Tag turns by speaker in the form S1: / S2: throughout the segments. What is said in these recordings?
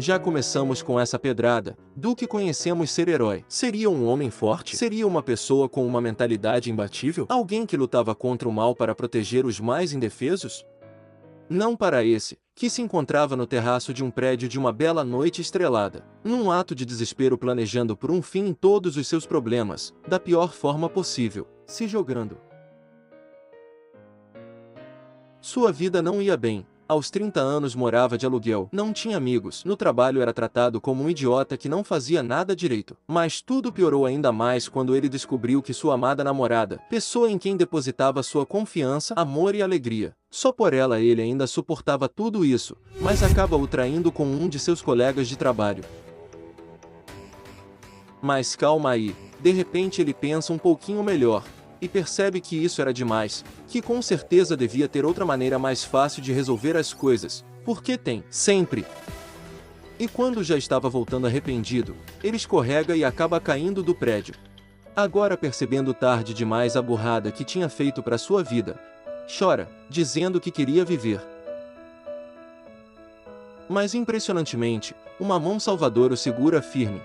S1: Já começamos com essa pedrada. Do que conhecemos ser herói? Seria um homem forte? Seria uma pessoa com uma mentalidade imbatível? Alguém que lutava contra o mal para proteger os mais indefesos? Não para esse, que se encontrava no terraço de um prédio de uma bela noite estrelada, num ato de desespero planejando por um fim em todos os seus problemas, da pior forma possível, se jogando. Sua vida não ia bem. Aos 30 anos morava de aluguel, não tinha amigos, no trabalho era tratado como um idiota que não fazia nada direito. Mas tudo piorou ainda mais quando ele descobriu que sua amada namorada, pessoa em quem depositava sua confiança, amor e alegria, só por ela ele ainda suportava tudo isso, mas acaba o traindo com um de seus colegas de trabalho. Mas calma aí, de repente ele pensa um pouquinho melhor. E percebe que isso era demais, que com certeza devia ter outra maneira mais fácil de resolver as coisas, porque tem, sempre. E quando já estava voltando arrependido, ele escorrega e acaba caindo do prédio. Agora percebendo tarde demais a burrada que tinha feito para sua vida, chora, dizendo que queria viver. Mas impressionantemente, uma mão salvadora o segura firme.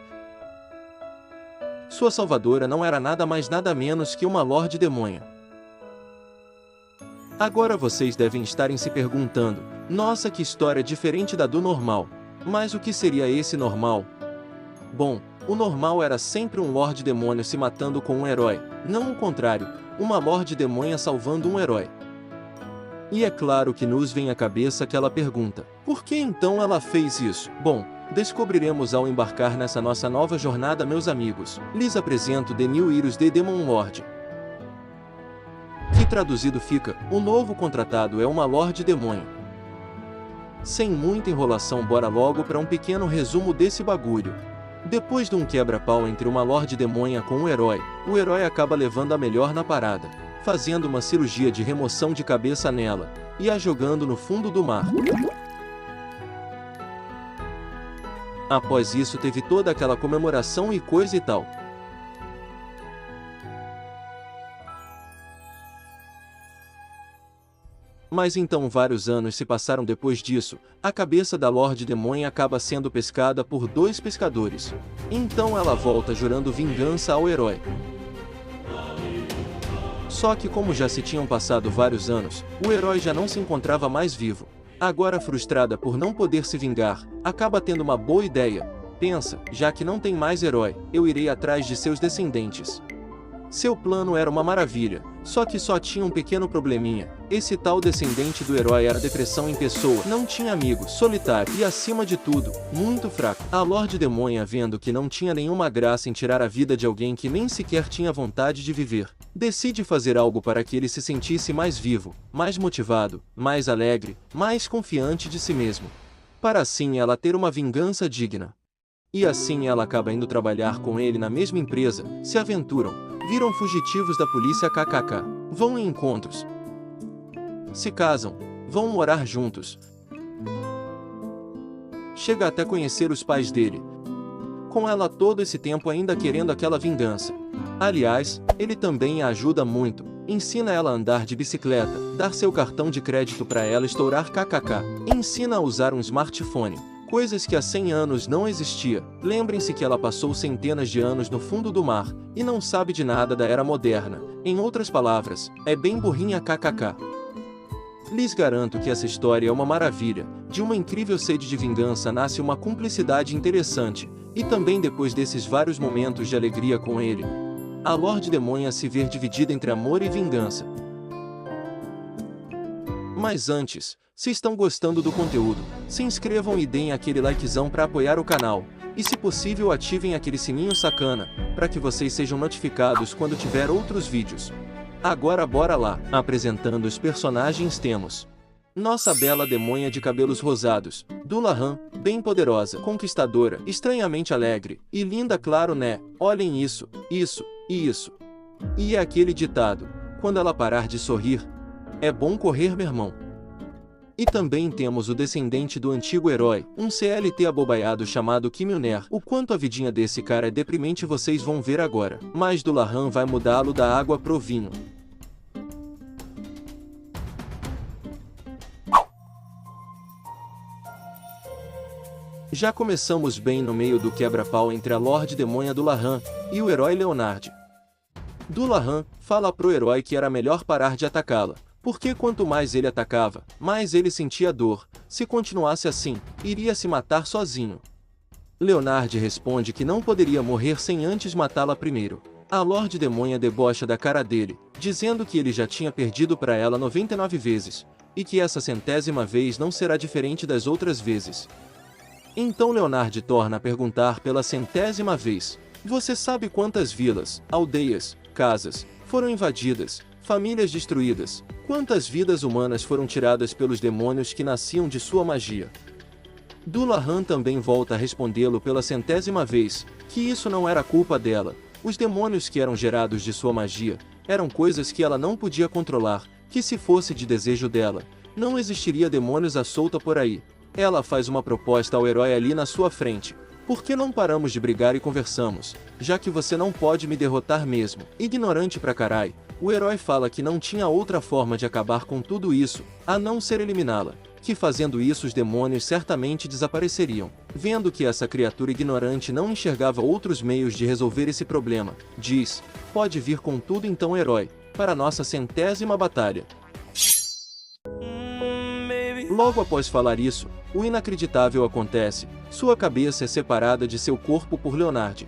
S1: Sua salvadora não era nada mais nada menos que uma Lorde Demônia. Agora vocês devem estarem se perguntando, nossa, que história diferente da do normal. Mas o que seria esse normal? Bom, o normal era sempre um Lorde Demônio se matando com um herói, não o contrário, uma Lorde Demônia salvando um herói. E é claro que nos vem à cabeça aquela pergunta, por que então ela fez isso? Bom, descobriremos ao embarcar nessa nossa nova jornada, meus amigos. Lhes apresento The New Heroes The Demon Lord, que traduzido fica, o novo contratado é uma Lorde Demônio. Sem muita enrolação, bora logo para um pequeno resumo desse bagulho. Depois de um quebra-pau entre uma Lorde Demônia com o herói acaba levando a melhor na parada, fazendo uma cirurgia de remoção de cabeça nela, e a jogando no fundo do mar. Após isso teve toda aquela comemoração e coisa e tal. Mas então vários anos se passaram depois disso, a cabeça da Lorde Demônia acaba sendo pescada por dois pescadores. Então ela volta jurando vingança ao herói. Só que como já se tinham passado vários anos, o herói já não se encontrava mais vivo. Agora frustrada por não poder se vingar, acaba tendo uma boa ideia. Pensa, já que não tem mais herói, eu irei atrás de seus descendentes. Seu plano era uma maravilha, só que só tinha um pequeno probleminha. Esse tal descendente do herói era depressão em pessoa, não tinha amigos, solitário e acima de tudo, muito fraco. A Lorde Demônia, vendo que não tinha nenhuma graça em tirar a vida de alguém que nem sequer tinha vontade de viver, decide fazer algo para que ele se sentisse mais vivo, mais motivado, mais alegre, mais confiante de si mesmo. Para assim ela ter uma vingança digna. E assim ela acaba indo trabalhar com ele na mesma empresa, se aventuram. Viram fugitivos da polícia kkk. Vão em encontros. Se casam. Vão morar juntos. Chega até conhecer os pais dele. Com ela todo esse tempo ainda querendo aquela vingança. Aliás, ele também a ajuda muito. Ensina ela a andar de bicicleta, dar seu cartão de crédito para ela estourar kkk. Ensina a usar um smartphone. Coisas que há 100 anos não existia. Lembrem-se que ela passou centenas de anos no fundo do mar, e não sabe de nada da era moderna. Em outras palavras, é bem burrinha kkk. Lhes garanto que essa história é uma maravilha. De uma incrível sede de vingança nasce uma cumplicidade interessante, e também depois desses vários momentos de alegria com ele, a Lorde Demônia se ver dividida entre amor e vingança. Mas antes, se estão gostando do conteúdo, se inscrevam e deem aquele likezão para apoiar o canal, e se possível ativem aquele sininho sacana, para que vocês sejam notificados quando tiver outros vídeos. Agora bora lá, apresentando os personagens temos nossa bela demônia de cabelos rosados, Dullahan, bem poderosa, conquistadora, estranhamente alegre, e linda, claro, né? Olhem isso, isso, e isso. E é aquele ditado, quando ela parar de sorrir, é bom correr, meu irmão. E também temos o descendente do antigo herói, um CLT abobaiado chamado Kim Il-ner. O quanto a vidinha desse cara é deprimente vocês vão ver agora. Mas Dullahan vai mudá-lo da água pro vinho. Já começamos bem no meio do quebra-pau entre a Lorde Demônia Dullahan e o herói Leonard. Dullahan fala pro herói que era melhor parar de atacá-la, porque quanto mais ele atacava, mais ele sentia dor. Se continuasse assim, iria se matar sozinho. Leonard responde que não poderia morrer sem antes matá-la primeiro. A Lorde Demônia debocha da cara dele, dizendo que ele já tinha perdido para ela 99 vezes, e que essa 100ª vez não será diferente das outras vezes. Então Leonard torna a perguntar pela 100ª vez: você sabe quantas vilas, aldeias, casas foram invadidas, famílias destruídas, quantas vidas humanas foram tiradas pelos demônios que nasciam de sua magia? Dullahan também volta a respondê-lo pela 100ª vez, que isso não era culpa dela. Os demônios que eram gerados de sua magia, eram coisas que ela não podia controlar, que se fosse de desejo dela, não existiria demônios à solta por aí. Ela faz uma proposta ao herói ali na sua frente. Por que não paramos de brigar e conversamos, já que você não pode me derrotar mesmo? Ignorante pra carai, o herói fala que não tinha outra forma de acabar com tudo isso, a não ser eliminá-la, que fazendo isso os demônios certamente desapareceriam. Vendo que essa criatura ignorante não enxergava outros meios de resolver esse problema, diz: pode vir com tudo então herói, para nossa 100ª batalha. Logo após falar isso, o inacreditável acontece, sua cabeça é separada de seu corpo por Leonard.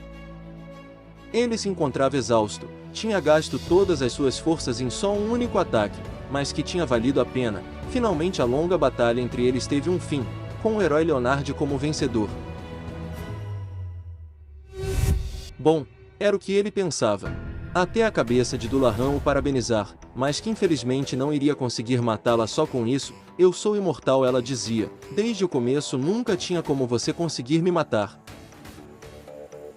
S1: Ele se encontrava exausto, tinha gasto todas as suas forças em só um único ataque, mas que tinha valido a pena. Finalmente a longa batalha entre eles teve um fim, com o herói Leonard como vencedor. Bom, era o que ele pensava. Até a cabeça de Dullahan o parabenizar, mas que infelizmente não iria conseguir matá-la só com isso. Eu sou imortal, ela dizia, desde o começo nunca tinha como você conseguir me matar.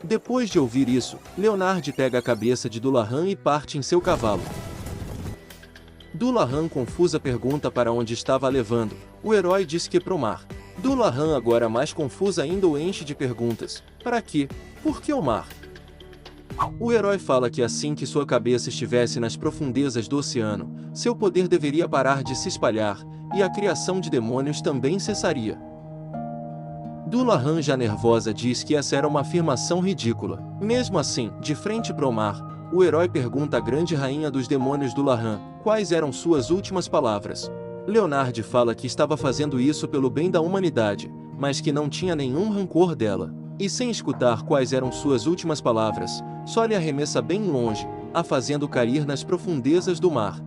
S1: Depois de ouvir isso, Leonard pega a cabeça de Dullahan e parte em seu cavalo. Dullahan confusa pergunta para onde estava a levando. O herói diz que pro mar. Dullahan, agora mais confusa ainda, o enche de perguntas. Para quê? Por que o mar? O herói fala que assim que sua cabeça estivesse nas profundezas do oceano, seu poder deveria parar de se espalhar, e a criação de demônios também cessaria. Dullahan, já nervosa, diz que essa era uma afirmação ridícula. Mesmo assim, de frente pro mar, o herói pergunta à grande rainha dos demônios Dullahan quais eram suas últimas palavras. Leonard fala que estava fazendo isso pelo bem da humanidade, mas que não tinha nenhum rancor dela. E sem escutar quais eram suas últimas palavras, só lhe arremessa bem longe, a fazendo cair nas profundezas do mar.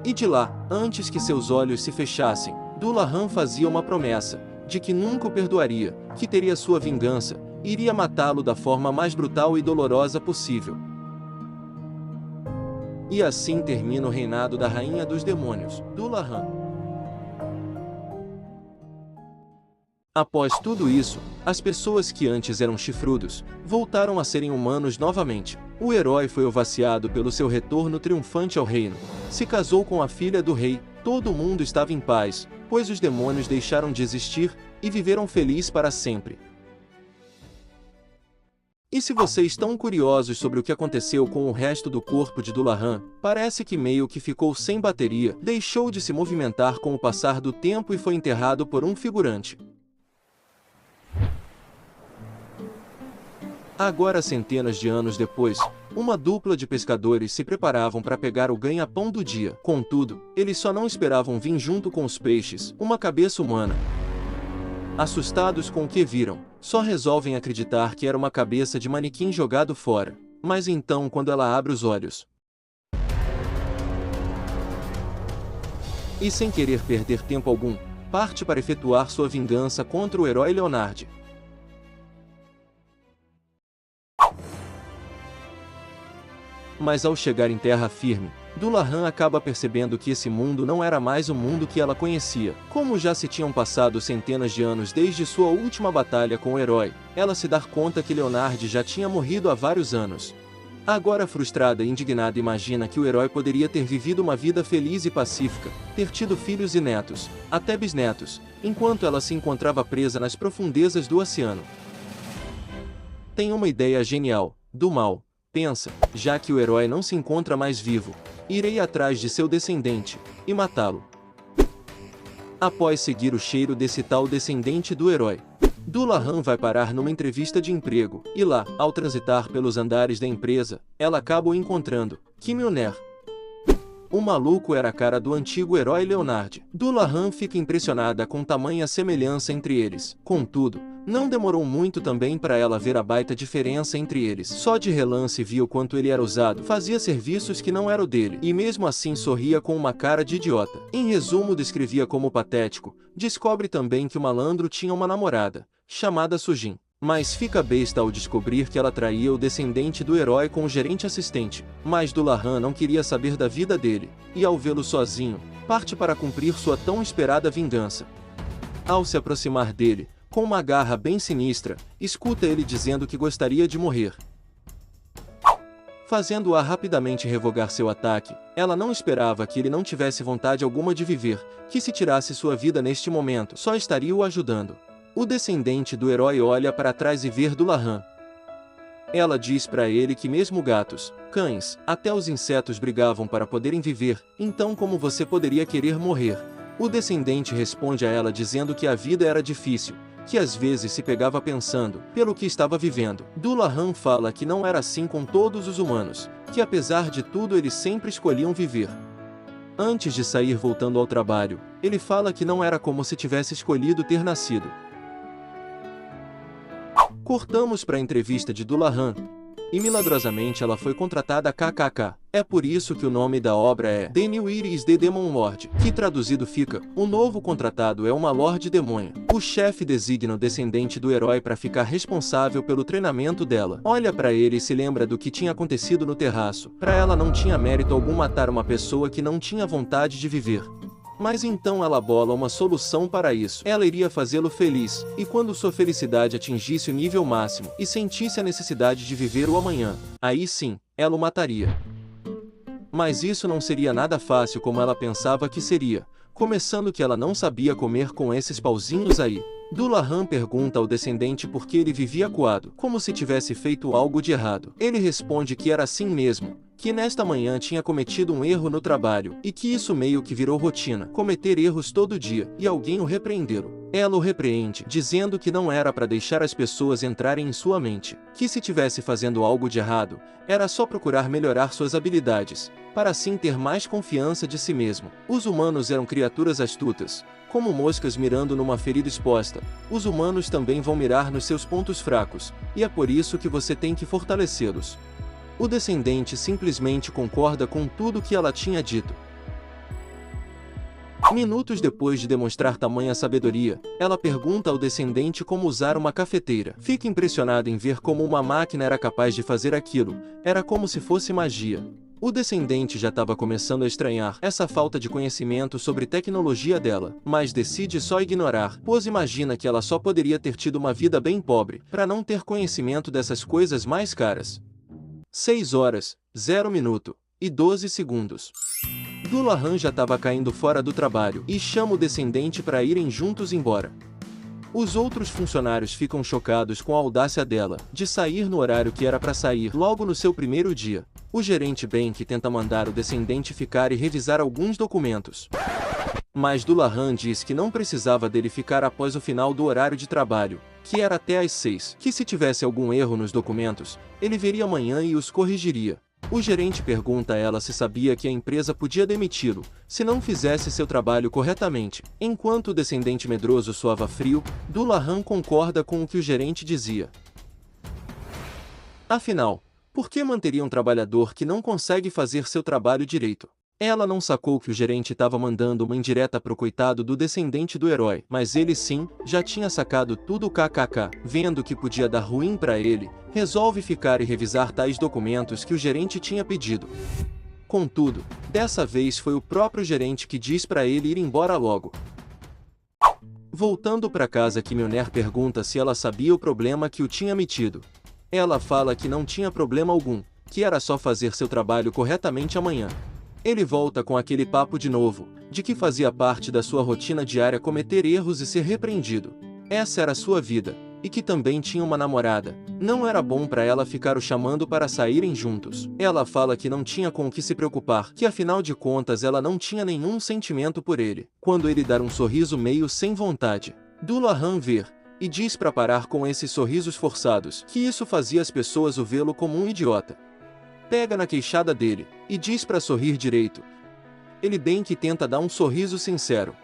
S1: E de lá, antes que seus olhos se fechassem, Dullahan fazia uma promessa, de que nunca o perdoaria, que teria sua vingança, iria matá-lo da forma mais brutal e dolorosa possível. E assim termina o reinado da Rainha dos Demônios, Dullahan. Após tudo isso, as pessoas que antes eram chifrudos, voltaram a serem humanos novamente. O herói foi ovaciado pelo seu retorno triunfante ao reino. Se casou com a filha do rei, todo mundo estava em paz, pois os demônios deixaram de existir, e viveram felizes para sempre. E se vocês estão curiosos sobre o que aconteceu com o resto do corpo de Dullahan, parece que meio que ficou sem bateria, deixou de se movimentar com o passar do tempo e foi enterrado por um figurante. Agora, centenas de anos depois, uma dupla de pescadores se preparavam para pegar o ganha-pão do dia. Contudo, eles só não esperavam vir junto com os peixes uma cabeça humana. Assustados com o que viram, só resolvem acreditar que era uma cabeça de manequim jogado fora. Mas então, quando ela abre os olhos, e sem querer perder tempo algum, parte para efetuar sua vingança contra o herói Leonard. Mas ao chegar em terra firme, Dullahan acaba percebendo que esse mundo não era mais o mundo que ela conhecia. Como já se tinham passado centenas de anos desde sua última batalha com o herói, ela se dá conta que Leonard já tinha morrido há vários anos. Agora frustrada e indignada, imagina que o herói poderia ter vivido uma vida feliz e pacífica, ter tido filhos e netos, até bisnetos, enquanto ela se encontrava presa nas profundezas do oceano. Tem uma ideia genial, do mal. Pensa, já que o herói não se encontra mais vivo, irei atrás de seu descendente, e matá-lo. após seguir o cheiro desse tal descendente do herói. Dullahan vai parar numa entrevista de emprego, e lá, ao transitar pelos andares da empresa, ela acaba o encontrando. Que Mjolnir! O maluco era a cara do antigo herói Leonard. Dullahan fica impressionada com tamanha semelhança entre eles. Contudo, não demorou muito também para ela ver a baita diferença entre eles. Só de relance viu quanto ele era usado, fazia serviços que não eram o dele, e mesmo assim sorria com uma cara de idiota. Em resumo, descrevia como patético. Descobre também que o malandro tinha uma namorada, chamada Sujin. Mas fica besta ao descobrir que ela traía o descendente do herói com o gerente assistente. Mas Dullahan não queria saber da vida dele, e ao vê-lo sozinho, parte para cumprir sua tão esperada vingança. Ao se aproximar dele, com uma garra bem sinistra, escuta ele dizendo que gostaria de morrer. Fazendo-a rapidamente revogar seu ataque, ela não esperava que ele não tivesse vontade alguma de viver, que se tirasse sua vida neste momento, só estaria o ajudando. O descendente do herói olha para trás e vê Dullahan. Ela diz para ele que mesmo gatos, cães, até os insetos brigavam para poderem viver, então como você poderia querer morrer? O descendente responde a ela dizendo que a vida era difícil, que às vezes se pegava pensando, pelo que estava vivendo. Dullahan fala que não era assim com todos os humanos, que apesar de tudo eles sempre escolhiam viver. Antes de sair voltando ao trabalho, ele fala que não era como se tivesse escolhido ter nascido. Cortamos para a entrevista de Dullahan, e milagrosamente ela foi contratada kkk. É por isso que o nome da obra é The New Is the Demon Lord, que traduzido fica, o novo contratado é uma Lorde Demônia. O chefe designa o descendente do herói para ficar responsável pelo treinamento dela. Olha para ele e se lembra do que tinha acontecido no terraço. Para ela não tinha mérito algum matar uma pessoa que não tinha vontade de viver. Mas então ela bola uma solução para isso. Ela iria fazê-lo feliz, e quando sua felicidade atingisse o nível máximo, e sentisse a necessidade de viver o amanhã, aí sim, ela o mataria. Mas isso não seria nada fácil como ela pensava que seria, começando que ela não sabia comer com esses pauzinhos aí. Dullahan pergunta ao descendente por que ele vivia acuado, como se tivesse feito algo de errado. Ele responde que era assim mesmo, que nesta manhã tinha cometido um erro no trabalho, e que isso meio que virou rotina, cometer erros todo dia, e alguém o repreendeu. Ela o repreende, dizendo que não era para deixar as pessoas entrarem em sua mente, que se tivesse fazendo algo de errado, era só procurar melhorar suas habilidades, para assim ter mais confiança de si mesmo. Os humanos eram criaturas astutas, como moscas mirando numa ferida exposta. Os humanos também vão mirar nos seus pontos fracos, e é por isso que você tem que fortalecê-los. O descendente simplesmente concorda com tudo que ela tinha dito. Minutos depois de demonstrar tamanha sabedoria, ela pergunta ao descendente como usar uma cafeteira. Fica impressionado em ver como uma máquina era capaz de fazer aquilo, era como se fosse magia. O descendente já estava começando a estranhar essa falta de conhecimento sobre tecnologia dela, mas decide só ignorar, pois imagina que ela só poderia ter tido uma vida bem pobre, para não ter conhecimento dessas coisas mais caras. 6 horas, 0 minuto, e 12 segundos. Dullahan já estava caindo fora do trabalho, e chama o descendente para irem juntos embora. Os outros funcionários ficam chocados com a audácia dela, de sair no horário que era para sair logo no seu primeiro dia. O gerente bem que tenta mandar o descendente ficar e revisar alguns documentos. Mas Dullahan diz que não precisava dele ficar após o final do horário de trabalho, que era até às 6, que se tivesse algum erro nos documentos, ele veria amanhã e os corrigiria. O gerente pergunta a ela se sabia que a empresa podia demiti-lo, se não fizesse seu trabalho corretamente. Enquanto o descendente medroso suava frio, Dullahan concorda com o que o gerente dizia. Afinal, por que manteria um trabalhador que não consegue fazer seu trabalho direito? Ela não sacou que o gerente estava mandando uma indireta pro coitado do descendente do herói, mas ele sim, já tinha sacado tudo kkk. Vendo que podia dar ruim para ele, resolve ficar e revisar tais documentos que o gerente tinha pedido. Contudo, dessa vez foi o próprio gerente que diz para ele ir embora logo. Voltando para casa, que Mjolnir pergunta se ela sabia o problema que o tinha metido. Ela fala que não tinha problema algum, que era só fazer seu trabalho corretamente amanhã. Ele volta com aquele papo de novo, de que fazia parte da sua rotina diária cometer erros e ser repreendido. Essa era a sua vida, e que também tinha uma namorada. Não era bom para ela ficar o chamando para saírem juntos. Ela fala que não tinha com o que se preocupar, que afinal de contas ela não tinha nenhum sentimento por ele. Quando ele dar um sorriso meio sem vontade, Dullahan vê e diz para parar com esses sorrisos forçados, que isso fazia as pessoas o vê-lo como um idiota. Pega na queixada dele e diz para sorrir direito. Ele bem que tenta dar um sorriso sincero.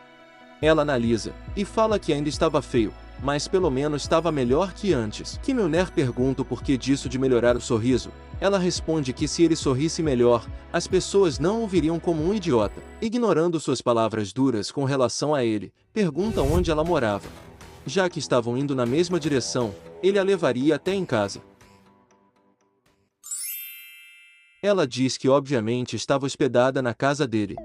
S1: Ela analisa e fala que ainda estava feio, mas pelo menos estava melhor que antes. Que Milner pergunta o porquê disso de melhorar o sorriso. Ela responde que se ele sorrisse melhor, as pessoas não o viriam como um idiota. Ignorando suas palavras duras com relação a ele, pergunta onde ela morava. Já que estavam indo na mesma direção, ele a levaria até em casa. Ela diz que obviamente estava hospedada na casa dele.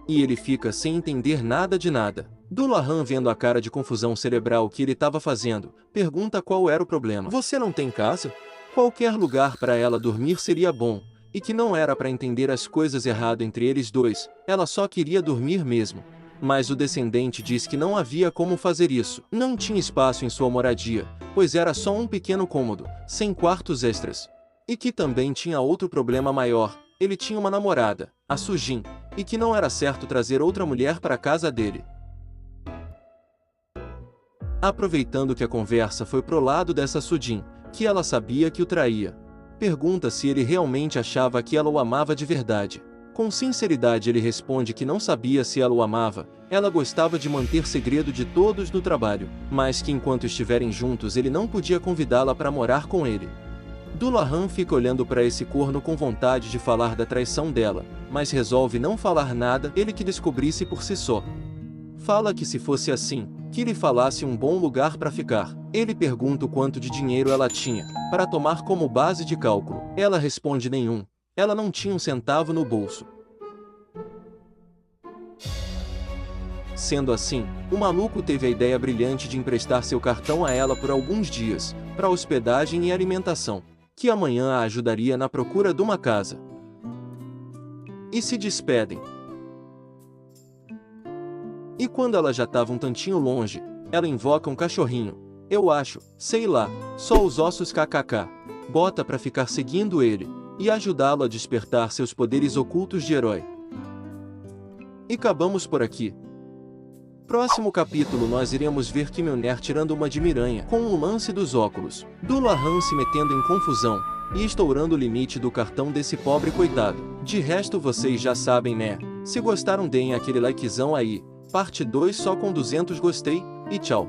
S1: E ele fica sem entender nada de nada. Dullahan, vendo a cara de confusão cerebral que ele estava fazendo, pergunta qual era o problema. Você não tem casa? Qualquer lugar para ela dormir seria bom, e que não era para entender as coisas errado entre eles dois, ela só queria dormir mesmo. Mas o descendente diz que não havia como fazer isso. Não tinha espaço em sua moradia, pois era só um pequeno cômodo, sem quartos extras. E que também tinha outro problema maior, ele tinha uma namorada, a Sujin, e que não era certo trazer outra mulher para a casa dele. Aproveitando que a conversa foi pro lado dessa Sujin, que ela sabia que o traía, pergunta se ele realmente achava que ela o amava de verdade. Com sinceridade ele responde que não sabia se ela o amava, ela gostava de manter segredo de todos no trabalho, mas que enquanto estiverem juntos ele não podia convidá-la para morar com ele. Dullahan fica olhando para esse corno com vontade de falar da traição dela, mas resolve não falar nada ele que descobrisse por si só. Fala que se fosse assim, que lhe falasse um bom lugar para ficar. Ele pergunta o quanto de dinheiro ela tinha, para tomar como base de cálculo. Ela responde nenhum. Ela não tinha um centavo no bolso. Sendo assim, o maluco teve a ideia brilhante de emprestar seu cartão a ela por alguns dias, para hospedagem e alimentação, que amanhã a ajudaria na procura de uma casa. E se despedem. E quando ela já estava um tantinho longe, ela invoca um cachorrinho. Eu acho, sei lá, só os ossos kkk. Bota pra ficar seguindo ele, e ajudá-lo a despertar seus poderes ocultos de herói. E acabamos por aqui. Próximo capítulo nós iremos ver que Milner tirando uma de Miranha com o lance dos óculos. Dullahan se metendo em confusão, e estourando o limite do cartão desse pobre coitado. De resto vocês já sabem, né? Se gostaram deem aquele likezão aí. Parte 2 só com 200 gostei, e tchau.